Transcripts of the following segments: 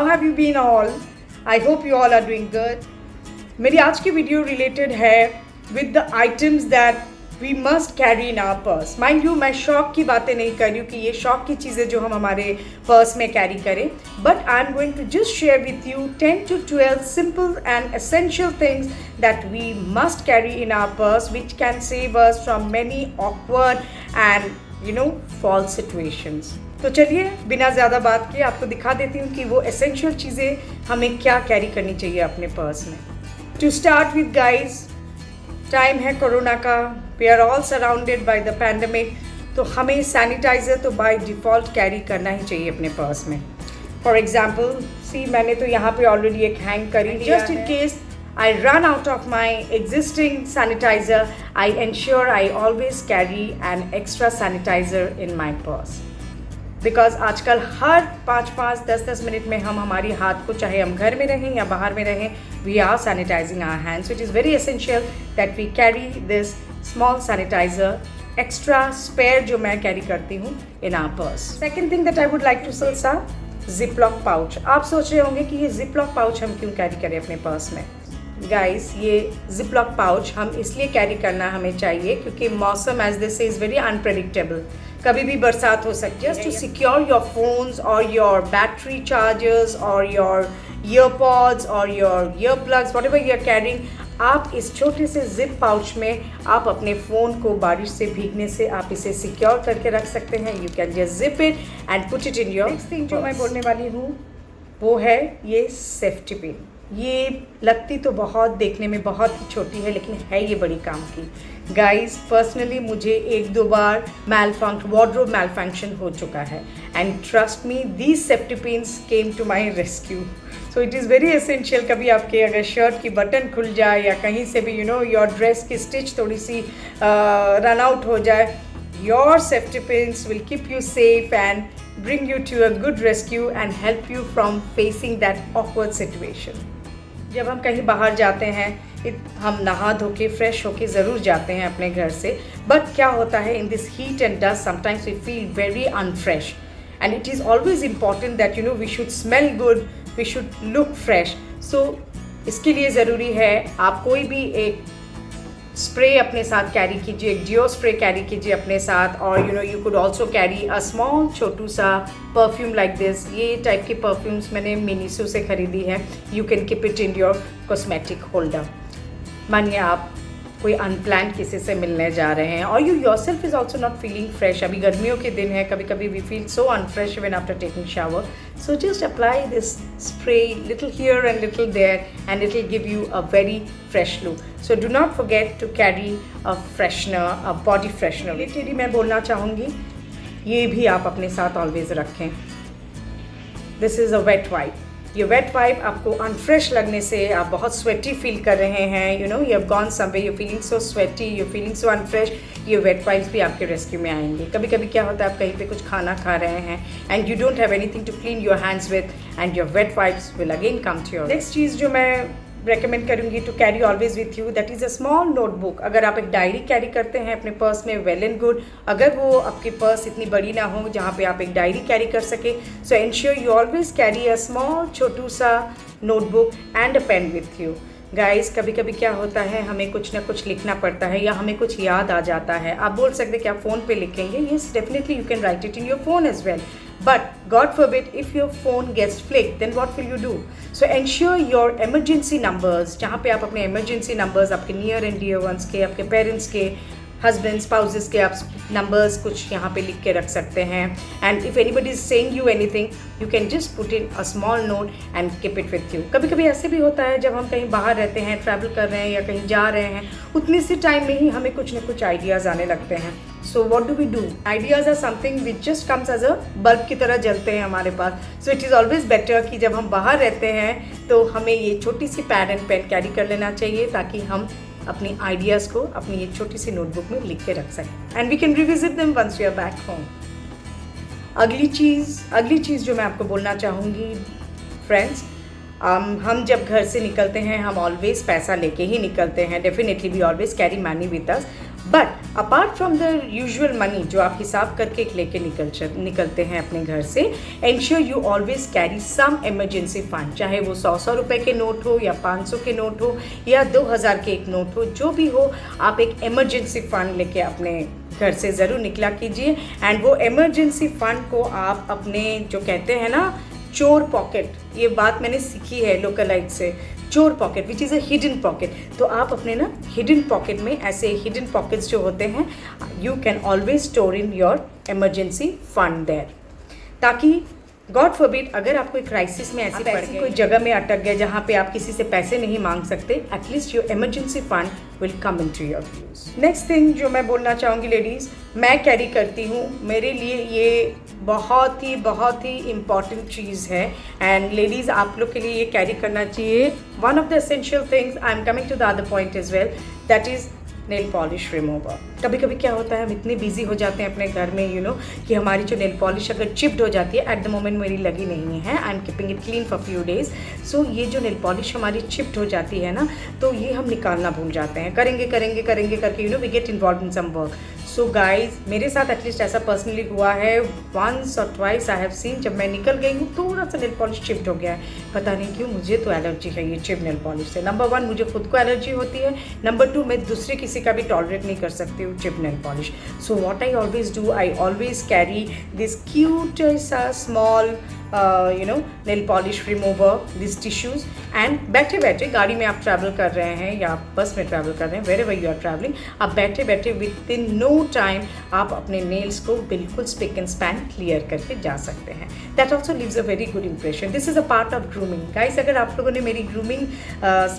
have you been all? I hope you all are doing good. मेरी आज की video related है with the items that we must carry in our purse. Mind you, मैं शौक की बातें नहीं कर रही हूँ कि ये शौक की चीज़ें जो हम हमारे पर्स में कैरी करें, but I'm going to just share with you 10 to 12 simple and essential things that we must carry in our purse, which can save us from many awkward and false situations. तो चलिए बिना ज़्यादा बात किए आपको दिखा देती हूँ कि वो एसेंशियल चीज़ें हमें क्या कैरी करनी चाहिए अपने पर्स में. To start with guys, time है कोरोना का, we are all surrounded by the pandemic, तो हमें सैनिटाइज़र तो बाय डिफ़ॉल्ट कैरी करना ही चाहिए अपने पर्स में. फॉर एग्जाम्पल सी, मैंने तो यहाँ पे ऑलरेडी एक हैंग करी, just in case I run out of my existing sanitizer, I ensure I always carry an extra sanitizer in my purse. Because आजकल हर 5-5, 10-10 मिनट में हम हमारी हाथ को, चाहे हम घर में रहें या बाहर में रहें, we are sanitizing our hands. So it is very essential that we carry this small sanitizer, extra spare जो मैं कैरी करती हूँ in our purse. Second thing that I would like to say is Ziploc pouch. आप सोच रहे होंगे कि ये Ziploc pouch हम क्यों कैरी करें अपने पर्स में. गाइस, ये Ziploc pouch हम इसलिए कैरी करना हमें चाहिए क्योंकि मौसम as this is very unpredictable. कभी भी बरसात हो सकती है. Just to secure your phones और योर बैटरी चार्जर्स और योर ईयरपॉड्स और your ear plugs, whatever you are carrying, आप इस छोटे से जिप पाउच में आप अपने फ़ोन को बारिश से भीगने से आप इसे सिक्योर करके रख सकते हैं. You can just zip it and put it in your. Next thing जो मैं बोलने वाली हूँ वो है ये सेफ्टी पिन. ये लगती तो बहुत, देखने में बहुत ही छोटी है, लेकिन है ये बड़ी काम की. गाइस, पर्सनली मुझे 1-2 बार वार्डरोब मैलफंक्शन हो चुका है, and trust me, these safety pins came to my rescue. So it is very essential. कभी आपके अगर शर्ट की बटन खुल जाए या कहीं से भी योर ड्रेस की स्टिच थोड़ी सी रन आउट हो जाए, your safety pins will keep you safe and bring you to a good rescue and help you from facing that awkward situation. जब हम कहीं बाहर जाते हैं, हम नहा धो के फ्रेश होके ज़रूर जाते हैं अपने घर से, बट क्या होता है, in this heat and dust sometimes we feel very unfresh, and it is always important that we should smell good, we should look fresh. So इसके लिए ज़रूरी है आप कोई भी एक स्प्रे अपने साथ कैरी कीजिए, एक डिओ स्प्रे कैरी कीजिए अपने साथ, और you could also carry a small छोटू सा परफ्यूम लाइक दिस. ये टाइप की परफ्यूम्स मैंने मिनीसो से ख़रीदी है. You can keep it in your cosmetic holder. मानिए आप कोई अनप्लान्ड किसी से मिलने जा रहे हैं और you yourself is also not feeling fresh. अभी गर्मियों के दिन है, कभी कभी we feel so unfresh even after taking shower. So just apply this spray little here and little there and it will give you a very fresh look. So do not forget to carry a freshener, a body freshener. Related मैं बोलना चाहूँगी, ये भी आप अपने साथ always रखें. This is a wet wipe. ये वेट वाइप आपको अनफ्रेश लगने से, आप बहुत स्वेटी फील कर रहे हैं, you have gone somewhere, you feeling so sweaty, you feeling so unfresh, ये वेट वाइप्स भी आपके रेस्क्यू में आएंगे. कभी कभी क्या होता है, आप कहीं पे कुछ खाना खा रहे हैं and you don't have anything to clean your hands with, and your wet wipes will again come to your. Next चीज़ जो मैं रेकमेंड करूँगी to carry always with you, that is a small notebook. अगर आप एक diary carry करते हैं अपने पर्स में, वेल एंड गुड. अगर वो आपकी पर्स इतनी बड़ी ना हो जहाँ पे आप एक डायरी कैरी कर सके, so ensure you always carry a small छोटू सा notebook and a pen with you. Guys, कभी कभी क्या होता है, हमें कुछ ना कुछ लिखना पड़ता है या हमें कुछ याद आ जाता है. आप बोल सकते हैं कि आप फ़ोन पे लिखेंगे. Yes, definitely you can write it in your phone as well. But God forbid, if your phone gets flicked, then what will you do? So ensure your emergency numbers, जहाँ पे आप अपने emergency numbers, आपके near and dear ones के, आपके parents के, husband, spouses के आप numbers कुछ यहाँ पे लिख के रख सकते हैं. And if anybody is saying you anything, you can just put in a small note and keep it with you. कभी कभी ऐसे भी होता है जब हम कहीं बाहर रहते हैं, ट्रैवल कर रहे हैं या कहीं जा रहे हैं, उतनी सी टाइम में ही हमें कुछ ना कुछ आइडियाज़ आने लगते हैं. So what do we do? Ideas are something which just comes as a bulb की तरह जलते हैं हमारे पास. So it is always better कि जब हम बाहर रहते हैं तो हमें ये छोटी सी पैड एंड पेन कैरी कर लेना चाहिए, ताकि हम अपनी आइडियाज़ को अपनी ये छोटी सी नोटबुक में लिख के रख सकें. And we can revisit them once we are back home. अगली चीज़ जो मैं आपको बोलना चाहूँगी फ्रेंड्स, हम जब घर से निकलते हैं हम ऑलवेज़ पैसा लेके ही निकलते हैं. Definitely we always carry money with us, but apart from the usual money जो आप हिसाब करके लेके निकलते हैं अपने घर से, ensure you always carry some emergency fund, चाहे वो 100 रुपए के नोट हो या 500 के नोट हो या 2000 के एक नोट हो, जो भी हो, आप एक इमरजेंसी फंड लेके अपने घर से ज़रूर निकला कीजिए। एंड वो इमरजेंसी फंड को आप अपने जो कहते हैं ना चोर पॉकेट, ये बात मैंने सीखी है लोकलाइट से, चोर pocket which is a hidden pocket, तो आप अपने ना हिडन पॉकेट में, ऐसे हिडन पॉकेट्स जो होते हैं, you can always store in your emergency fund there, ताकि गॉड फॉरबिड अगर आप कोई क्राइसिस में ऐसी पड़ गए, कोई जगह में अटक गए जहाँ पे आप किसी से पैसे नहीं मांग सकते, at least your emergency fund will come in to your use. Next thing जो मैं बोलना चाहूँगी लेडीज़, मैं कैरी करती हूँ, मेरे लिए ये बहुत ही इम्पॉर्टेंट चीज़ है एंड लेडीज़ आप लोग के लिए ये कैरी करना चाहिए। One of the essential things, I am coming to the other point as well, that is nail polish remover. कभी कभी क्या होता है, हम इतने बिजी हो जाते हैं अपने घर में कि हमारी जो नेल पॉलिश अगर चिप्ड हो जाती है, एट द मोमेंट मेरी लगी नहीं है, I am keeping it clean for few days, so ये जो नेल पॉलिश हमारी चिप्ड हो जाती है ना, तो ये हम निकालना भूल जाते हैं, करेंगे करके we get involve in some work. So guys मेरे साथ एटलीस्ट ऐसा पर्सनली हुआ है, वंस और ट्वाइस आई हैव सीन, जब मैं निकल गई हूँ थोड़ा सा नेल पॉलिश चिप्ड हो गया है, पता नहीं क्यों, मुझे तो एलर्जी है ये चिप्ड नेल पॉलिश से। नंबर 1 मुझे खुद को एलर्जी होती है, नंबर 2 मैं दूसरे किसी का भी टॉलरेट नहीं कर सकती हूँ chipped nail polish. So what I always do, I always carry this cute small nail polish remover, this tissues, and बैठे बैठे गाड़ी में आप ट्रैवल कर रहे हैं या आप बस में ट्रैवल कर रहे हैं, wherever you are travelling, आप बैठे बैठे विद इन नो टाइम आप अपने नेल्स को बिल्कुल स्पिक एंड स्पैन क्लियर करके जा सकते हैं। That also leaves a very good impression. This is a part of grooming guys. अगर आप लोगों ने मेरी ग्रूमिंग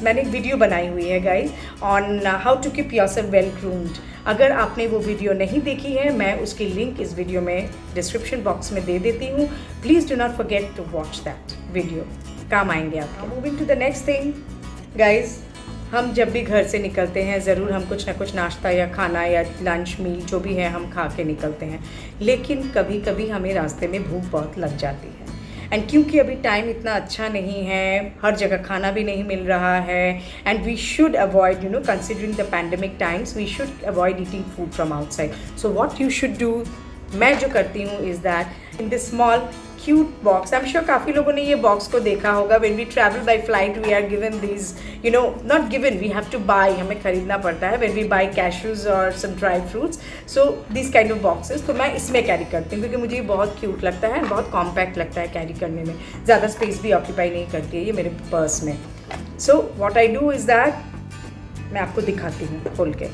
मैंने एक वीडियो बनाई हुई है guys on how to keep yourself well groomed, अगर आपने वो वीडियो नहीं देखी है, मैं उसकी लिंक इस वीडियो में डिस्क्रिप्शन बॉक्स में दे देती हूँ, please do not forget to watch that video, काम आएंगे आपके। Moving to the next thing guys, हम जब भी घर से निकलते हैं ज़रूर हम कुछ ना कुछ नाश्ता या खाना या लंच मील जो भी है हम खा के निकलते हैं, लेकिन कभी कभी हमें रास्ते में भूख बहुत लग जाती है, एंड क्योंकि अभी टाइम इतना अच्छा नहीं है, हर जगह खाना भी नहीं मिल रहा है, and we should avoid considering the pandemic times, we should avoid eating food from outside. So what you should do, मैं जो करती हूँ is that in this small cute box, I am sure काफ़ी लोगों ने ये बॉक्स को देखा होगा, when we travel by flight we are given this not given, we have to buy, हमें खरीदना पड़ता है, व्हेन वी बाय कैशूज और सम dry fruits, so this kind of boxes, तो मैं इसमें कैरी करती हूँ क्योंकि मुझे ये बहुत क्यूट लगता है, बहुत कॉम्पैक्ट लगता है कैरी करने में, ज़्यादा स्पेस भी ऑक्यूपाई नहीं करती है ये मेरे पर्स में। So what I do is that मैं आपको दिखाती हूँ खोल के।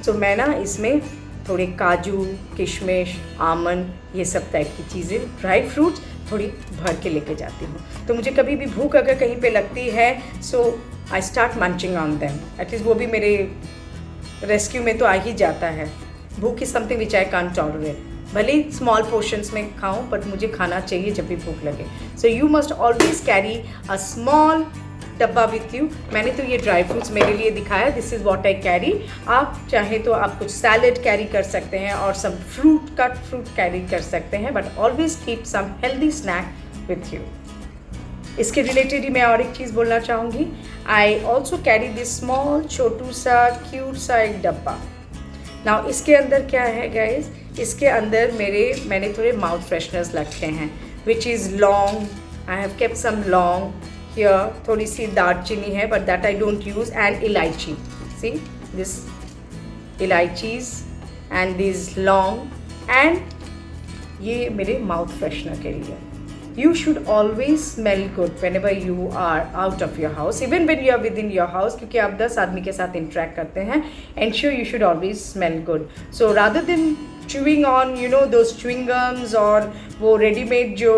सो मैं ना इसमें थोड़े काजू, किशमिश, आमंड, ये सब टाइप की चीज़ें, ड्राई फ्रूट्स थोड़ी भर के लेके जाती हूँ। तो मुझे कभी भी भूख अगर कहीं पे लगती है, so I start munching on them, at least वो भी मेरे रेस्क्यू में तो आ ही जाता है। भूख is something which I can't tolerate, भले ही स्मॉल पोर्शंस में खाऊं, बट मुझे खाना चाहिए जब भी भूख लगे। So you must always carry a small डब्बा विथ यू। मैंने तो ये ड्राई फ्रूट्स मेरे लिए दिखाया, this is what I carry. आप चाहे तो आप कुछ सैलड कैरी कर सकते हैं और some fruit, cut fruit carry कर सकते हैं, but always keep some healthy snack with you. इसके रिलेटेड ही मैं और एक चीज़ बोलना चाहूँगी, I also carry this small छोटू सा क्यूट सा एक डब्बा। नाउ इसके अंदर क्या है गाइज, इसके अंदर मैंने थोड़े माउथ फ्रेशनर्स रखे हैं, विच इज़ लौंग, आई हैव केप्ट सम लौंग हियर, थोड़ी सी दालचीनी है but that I don't use, and इलायची, सी दिस इलायचीज एंड दिस लौंग, एंड ये मेरे माउथ फ्रेशनर के लिए। You should always smell good whenever you are out of your house, even when you are within your house, क्योंकि आप 10 आदमी के साथ interact करते हैं, ensure you should always smell good. So rather than chewing on those chewing gums और वो readymade जो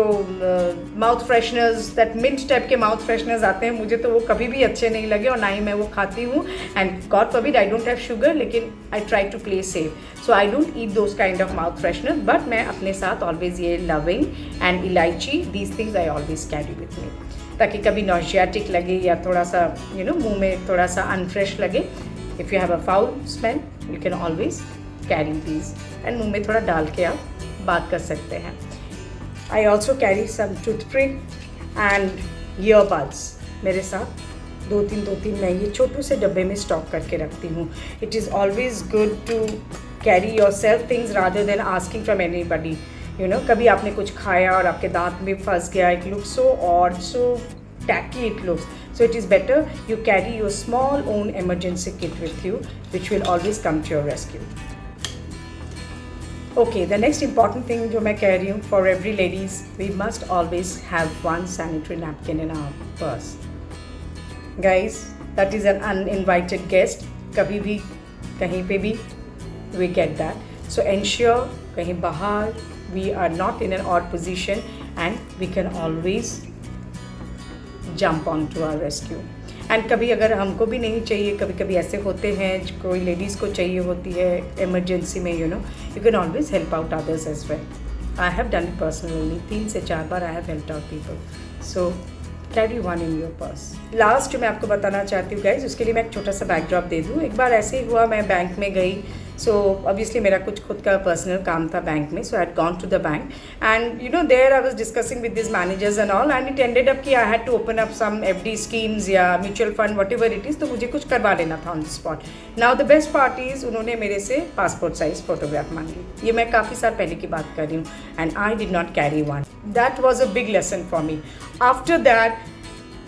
mouth fresheners, that mint type के माउथ फ्रेशनर्स आते हैं, मुझे तो वो कभी भी अच्छे नहीं लगे और ना ही मैं वो खाती हूँ, and God forbid I don't have sugar, लेकिन I try to play safe, so I don't eat those kind of mouth freshener, but मैं अपने साथ ऑलवेज ये लविंग एंड इलायची, these things I always carry with me, ताकि कभी नॉजियाटिक लगे या थोड़ा सा मुंह में थोड़ा सा अनफ्रेश लगे, if you have a foul smell you can always carry these, and मुंह में थोड़ा डाल के आप बात कर सकते हैं। I also carry some toothpick and earbuds मेरे साथ, दो तीन मैं ये छोटू से डब्बे में स्टॉक करके रखती हूँ. It is always good to carry your self things rather than asking from anybody. You know, कभी आपने कुछ खाया और आपके दांत में फंस गया, it looks so odd, so tacky it looks. So it is better you carry your small own emergency kit with you, which will always come to your rescue. Okay, the next important thing जो मैं कह रही हूँ, for every ladies, we must always have one sanitary napkin in our purse. Guys, that is an uninvited guest. कभी भी कहीं पे भी we get that. So ensure कहीं बाहर we are not in an odd position and we can always jump on to our rescue. And कभी अगर हमको भी नहीं चाहिए, कभी कभी ऐसे होते हैं कोई लेडीज़ को चाहिए होती है इमरजेंसी में, you know, you can always help out others as well. I have done it personally, 3 से 4 बार I have help out people. So carry one in your purse. Last मैं आपको बताना चाहती हूँ गाइज, उसके लिए मैं एक छोटा सा बैकड्रॉप दे दूँ. एक बार ऐसे ही हुआ, मैं बैंक में गई. सो ऑब्वियसली मेरा कुछ खुद का पर्सनल काम था बैंक में. So I had gone to the bank and you know there I was discussing with this managers and all, and it ended up कि I had to open up some FD schemes या mutual fund whatever it is. तो मुझे कुछ करवा लेना था on the spot. Now the best part is उन्होंने मेरे से पासपोर्ट साइज फोटोग्राफ मांगी. ये मैं काफ़ी साल पहले की बात कर रही हूँ. And I did not carry one. That was a big lesson for me. After that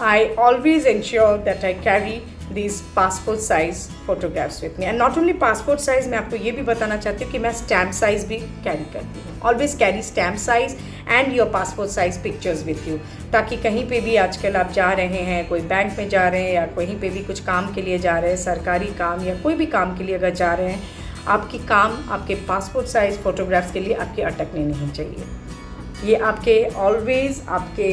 I always ensure that I carry these passport size photographs with me. And not only passport size, मैं आपको ये भी बताना चाहती हूँ कि मैं stamp size भी carry करती हूँ. Always carry stamp size and your passport size pictures with you. ताकि कहीं पे भी आजकल आप जा रहे हैं, कोई बैंक में जा रहे हैं या कहीं पे भी कुछ काम के लिए जा रहे हैं, सरकारी काम या कोई भी काम के लिए अगर जा रहे हैं, आपकी काम आपके पासपोर्ट साइज़ फ़ोटोग्राफ्स के लिए आपके अटकने नहीं चाहिए. ये आपके ऑलवेज़ आपके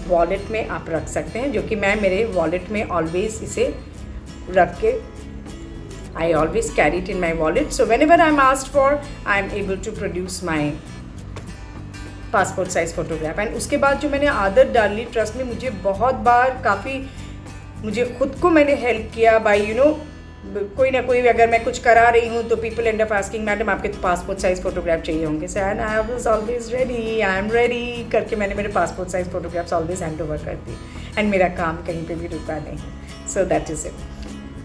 वॉलेट में आप रख सकते हैं, जो कि मैं मेरे वॉलेट में ऑलवेज़ इसे रख के I always carry it in my wallet. So whenever I am asked for I am able to produce my passport size photograph. And उसके बाद जो मैंने आदत डाली, ट्रस्ट में, मुझे बहुत बार काफ़ी मुझे खुद को मैंने हेल्प किया बाई यू नो, कोई ना कोई अगर मैं कुछ करा रही हूँ तो people end of asking madam आपके तो पासपोर्ट साइज़ फ़ोटोग्राफ चाहिए होंगे. So and I was always ready, I am ready करके मैंने मेरे passport size photographs always hand over कर दी. एंड मेरा काम कहीं पे भी रुका नहीं. So that is it.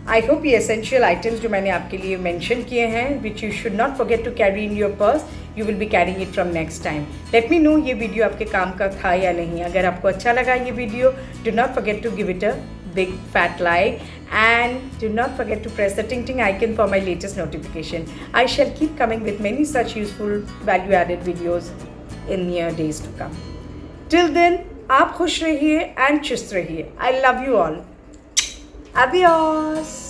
I hope ये एसेंशियल आइटम्स जो मैंने आपके लिए मेंशन किए हैं, which you should not forget to carry in your purse, you will be carrying it from next time. Let me know ये वीडियो आपके काम का था या नहीं. अगर आपको अच्छा लगा ये video, do not forget to give it a big fat like and do not forget to press the ting icon for my latest notification. I shall keep coming with many such useful value added videos in near days to come. Till then, आप खुश रहिए and चुस्त रहिए. I love you all. Adios.